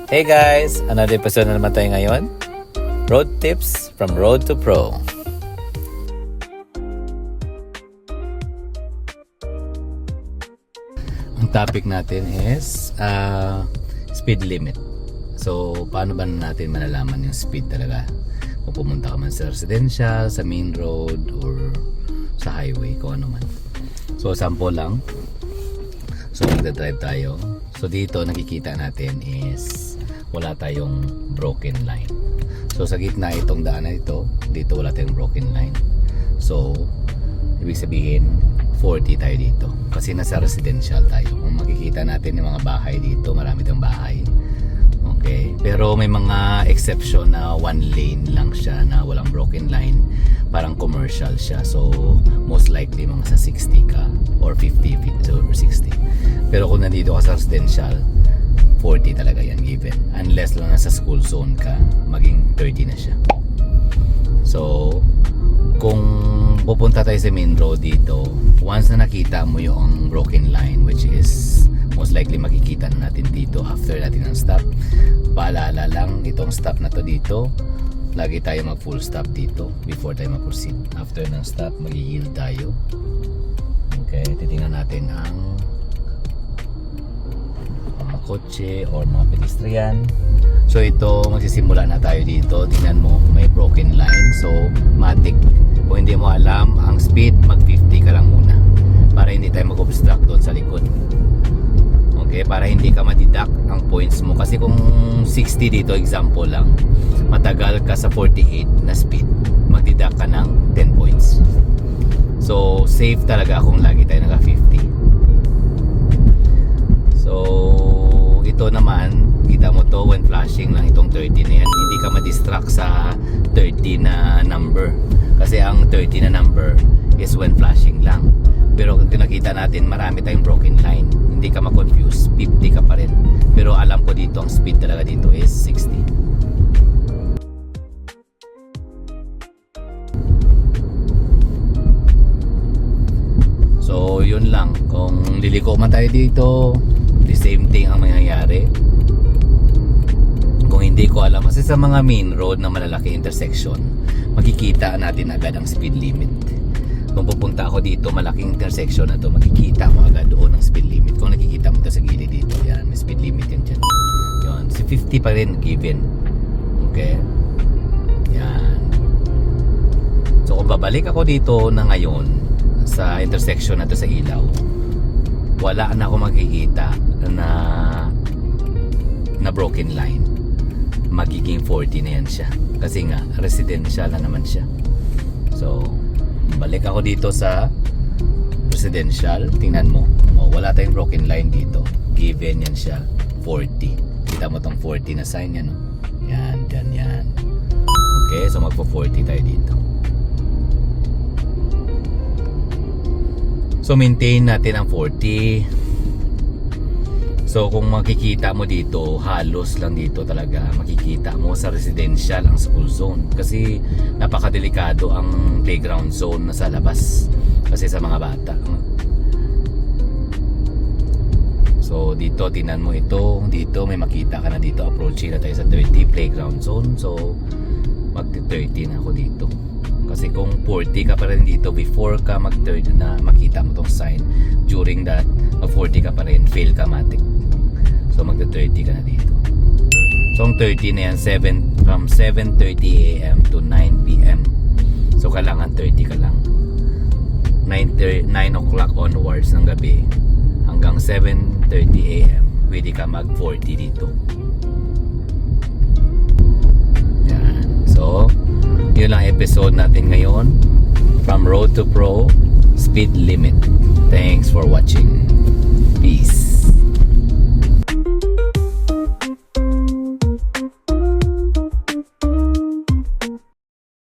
Hey guys! Another episode na naman tayo ngayon. Road tips from Road to Pro. Ang topic natin is speed limit. So, paano ba natin malalaman yung speed talaga? Kung pumunta ka man sa residential, sa main road, or sa highway, kung ano man. So, sample lang. So, magdadrive tayo. So, dito nakikita natin is wala tayong broken line. So sa gitna itong daan na ito, dito wala tayong broken line. So ibig sabihin 40 tayo dito kasi nasa residential tayo. Kung makikita natin yung mga bahay dito, marami tayong bahay. Okay, pero may mga exception na one lane lang siya na walang broken line, parang commercial siya. So most likely mga sa 60 ka or 50 or 60. Pero kung nandito ka sa residential, 40 talaga yan given, unless lang nasa school zone ka, maging 30 na siya. So kung pupunta tayo sa main road dito, once na nakita mo yung broken line, which is most likely makikita na natin dito after natin ang stop. Paalala lang, itong stop na to dito, lagi tayo mag full stop dito before tayo mag-proceed. After ng stop, mag-yield tayo. Okay, titingnan natin ang kotse or mga pedestrian. So ito, magsisimula na tayo dito. Tingnan mo, may broken line. So matik, kung hindi mo alam ang speed, mag 50 ka lang muna para hindi tayo mag-obstruct doon sa likod. Okay, para hindi ka madidak ang points mo. Kasi kung 60 dito, example lang, matagal ka sa 48 na speed, magdidak ka ng 10 points. So safe talaga kung lagi tayo naka 50. So ito naman, kita mo to when flashing lang itong 30 na yan, hindi ka ma-distract sa 30 na number kasi ang 30 na number is when flashing lang. Pero kung nakita natin, marami tayong broken line, hindi ka ma-confuse, 50 ka pa rin. Pero alam ko dito, ang speed talaga dito is 60. So yun lang, kung liliko man tayo dito, the same thing ang mangyayari. Kung hindi ko alam, kasi sa mga main road na malalaki intersection, makikita natin agad ang speed limit. Kung pupunta ako dito, malaking intersection na to, makikita mo agad doon ang speed limit. Kung nakikita mo ito sa gilid dito, yan, may speed limit yan dyan. Yun, si 50 pa rin given. Okay, yan. So kung babalik ako dito na ngayon sa intersection na to sa ilaw, wala na ako makikita na broken line. Magiging 40 na yan siya kasi nga residential na naman siya. So balik ako dito sa residential, tingnan mo, wala tayong broken line dito, given yan siya 40. Kita mo tong 40 na sign yan, no? Yan, dyan yan. Okay, so magpo 40 tayo dito. So maintain natin ang 40. So kung makikita mo dito, halos lang dito talaga makikita mo sa residential ang school zone. Kasi napakadelikado ang playground zone na sa labas. Kasi sa mga bata. So dito, tinan mo ito. Dito may makita ka na dito. Approaching na tayo sa 30 playground zone. So mag-30 na ako dito. Kasi kung 40 ka pa rin dito before ka mag-30 na makita mo tong sign, during that mag-40 ka pa rin, fail ka matik. So mag-30 ka na dito. So ang 30 na yan, from 7:30 AM to 9 PM. So kailangan 30 ka lang. 9 o'clock onwards ng gabi hanggang 7:30 AM, pwede ka mag-40 dito. Yan. So yun lang episode natin ngayon from Road to Pro, speed limit. Thanks for watching. Peace.